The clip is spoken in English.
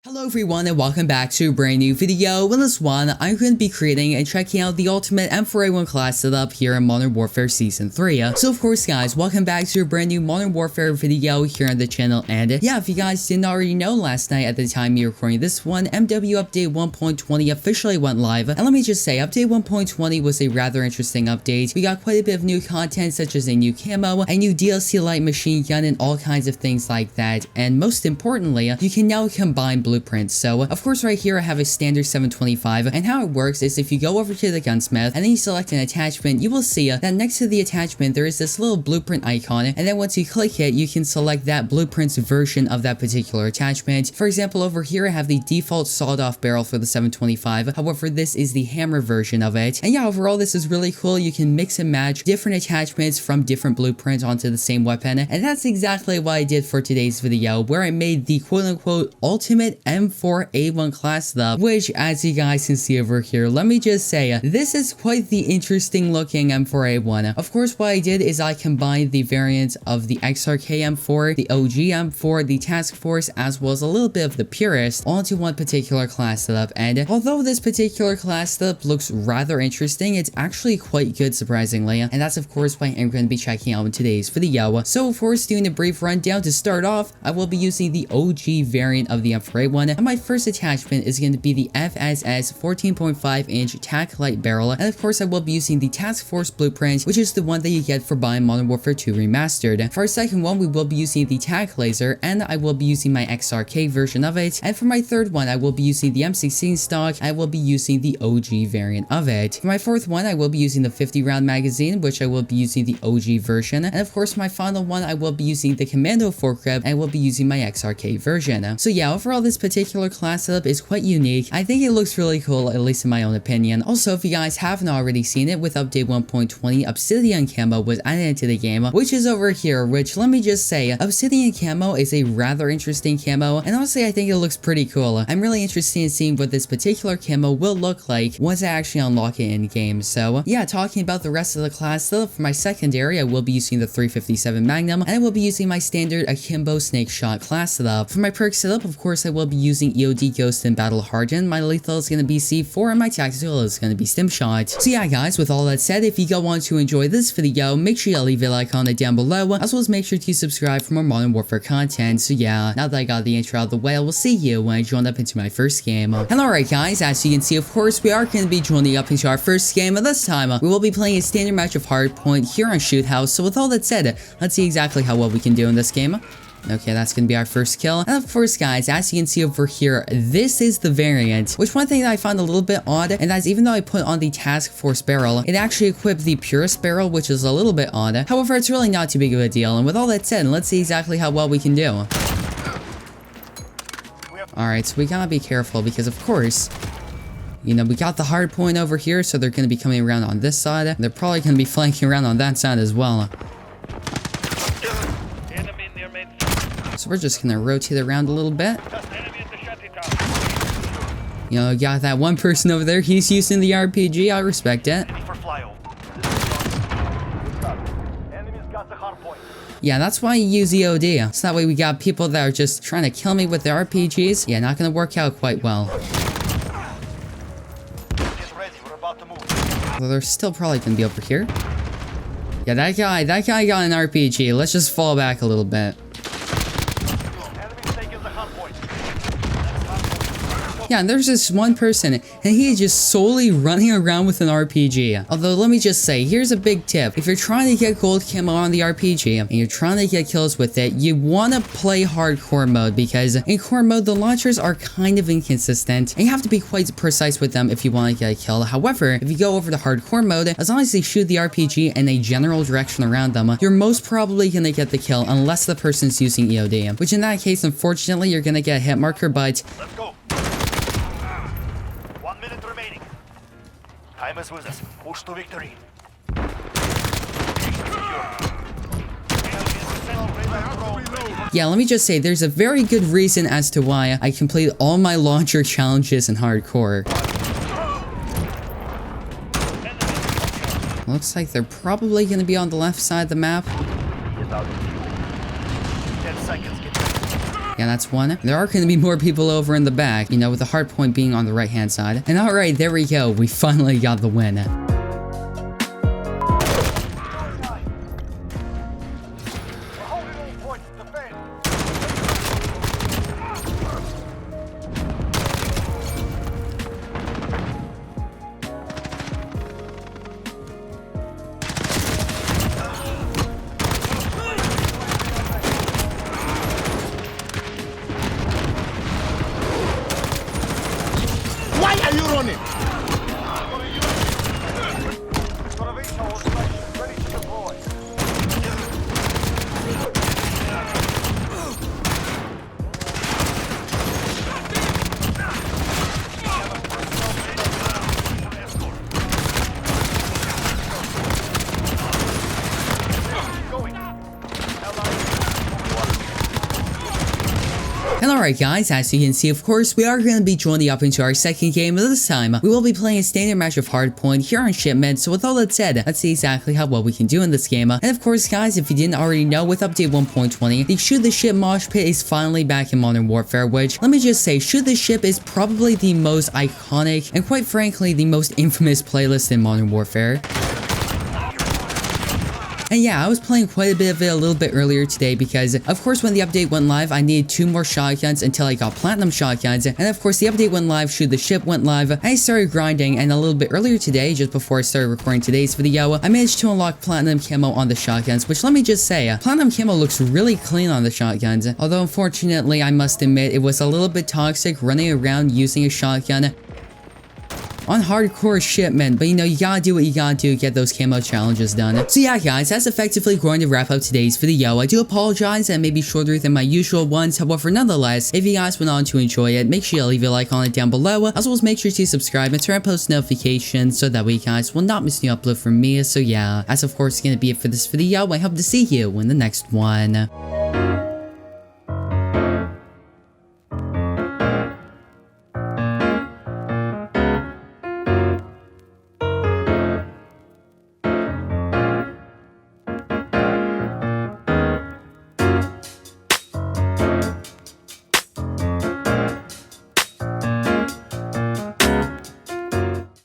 Hello everyone and welcome back to a brand new video. In this one, I'm going to be creating and checking out the ultimate M4A1 class setup here in Modern Warfare Season 3. So of course guys, welcome back to a brand new Modern Warfare video here on the channel. And yeah, if you guys didn't already know, last night at the time you're recording this one, MW Update 1.20 officially went live. And let me just say, Update 1.20 was a rather interesting update. We got quite a bit of new content such as a new camo, a new DLC light machine gun, and all kinds of things like that. And most importantly, you can now combine blueprints. So of course right here I have a standard 725, and how it works is if you go over to the Gunsmith and then you select an attachment, you will see that next to the attachment there is this little blueprint icon, and then once you click it you can select that blueprint's version of that particular attachment. For example, over here I have the default sawed-off barrel for the 725, however this is the hammer version of it. And yeah, overall this is really cool. You can mix and match different attachments from different blueprints onto the same weapon, and that's exactly what I did for today's video, where I made the quote-unquote ultimate M4A1 class setup, which as you guys can see over here, let me just say, this is quite the interesting looking M4A1. Of course, what I did is I combined the variants of the XRK M4, the OG M4, the Task Force, as well as a little bit of the Purist onto one particular class setup. And although this particular class setup looks rather interesting, it's actually quite good surprisingly, and that's of course why I'm going to be checking out in today's video. So of course, doing a brief rundown to start off, I will be using the OG variant of the M4A1, and my first attachment is going to be the FSS 14.5 inch tac light barrel, and of course I will be using the Task Force blueprint, which is the one that you get for buying Modern Warfare 2 Remastered. For our second one, we will be using the tac laser, and I will be using my XRK version of it. And for my third one, I will be using the M16 stock. I will be using the OG variant of it. For my fourth one, I will be using the 50 round magazine, which I will be using the OG version. And of course, my final one, I will be using the Commando foregrip, and I will be using my XRK version. So yeah, overall this particular class setup is quite unique. I think it looks really cool, at least in my own opinion. Also, if you guys haven't already seen it, with update 1.20, Obsidian camo was added into the game, which is over here, which let me just say, Obsidian camo is a rather interesting camo, and honestly I think it looks pretty cool. I'm really interested in seeing what this particular camo will look like once I actually unlock it in game. So yeah, talking about the rest of the class setup, for my secondary I will be using the 357 Magnum, and I will be using my standard Akimbo Snake Shot class setup. For my perk setup, of course I will be using EOD Ghost and Battle Hardened. My lethal is going to be C4, and my tactical is going to be Stim Shot. So yeah guys, with all that said, if you go on to enjoy this video, make sure you leave a like on it down below, as well as make sure to subscribe for more Modern Warfare content. So yeah, now that I got the intro out of the way, I will see you when I join up into my first game. And alright guys, as you can see, of course we are going to be joining up into our first game, and this time we will be playing a standard match of Hardpoint here on Shoot House. So with all that said, let's see exactly how well we can do in this game. Okay, that's gonna be our first kill. And of course guys, as you can see over here, this is the variant, which one thing that I found a little bit odd, and that's even though I put on the Task Force barrel, it actually equipped the Purist barrel, which is a little bit odd. However, it's really not too big of a deal, and with all that said, let's see exactly how well we can do. Alright, so we gotta be careful because of course, you know, we got the hard point over here, so they're gonna be coming around on this side. They're probably gonna be flanking around on that side as well. So we're just gonna rotate around a little bit. You know, got that one person over there, he's using the RPG, I respect it. Yeah, that's why you use EOD. So that way we got people that are just trying to kill me with their RPGs. Yeah, not gonna work out quite well. Well, they're still probably gonna be over here. Yeah, that guy got an RPG. Let's just fall back a little bit. Yeah, and there's this one person, and he is just solely running around with an RPG. Although, let me just say, here's a big tip. If you're trying to get gold camo on the RPG, and you're trying to get kills with it, you want to play hardcore mode, because in core mode, the launchers are kind of inconsistent, and you have to be quite precise with them if you want to get a kill. However, if you go over to hardcore mode, as long as they shoot the RPG in a general direction around them, you're most probably going to get the kill, unless the person's using EOD. Which in that case, unfortunately, you're going to get a hit marker, but... Let's go. 1 minute remaining. Time is with us. Push to victory. Yeah, let me just say, there's a very good reason as to why I complete all my launcher challenges in hardcore. Looks like they're probably going to be on the left side of the map. 10 seconds. Yeah, that's one. There are going to be more people over in the back, you know, with the hardpoint being on the right-hand side. And alright, there we go. We finally got the win. Why are you running? Got a VTOL station ready to deploy. Going. And alright guys, as you can see, of course, we are going to be joining up into our second game, but this time, we will be playing a standard match of Hardpoint here on Shipment. So with all that said, let's see exactly how well we can do in this game. And of course guys, if you didn't already know, with update 1.20, the Shoot the Ship mosh pit is finally back in Modern Warfare, which, let me just say, Shoot the Ship is probably the most iconic, and quite frankly, the most infamous playlist in Modern Warfare. And yeah, I was playing quite a bit of it a little bit earlier today because, of course, when the update went live, I needed 2 more shotguns until I got platinum shotguns. And of course, the update went live, Shoot the Ship went live, I started grinding, and a little bit earlier today, just before I started recording today's video, I managed to unlock platinum camo on the shotguns, which let me just say, platinum camo looks really clean on the shotguns. Although, unfortunately, I must admit, it was a little bit toxic running around using a shotgun on hardcore Shipment, but you know, you gotta do what you gotta do to get those camo challenges done. So yeah guys, that's effectively going to wrap up today's video. I do apologize and maybe shorter than my usual ones, however nonetheless, if you guys went on to enjoy it, make sure you leave a like on it down below, as well as make sure to subscribe and turn on post notifications so that way you guys will not miss new upload from me. So yeah, that's of course gonna be it for this video. I hope to see you in the next one.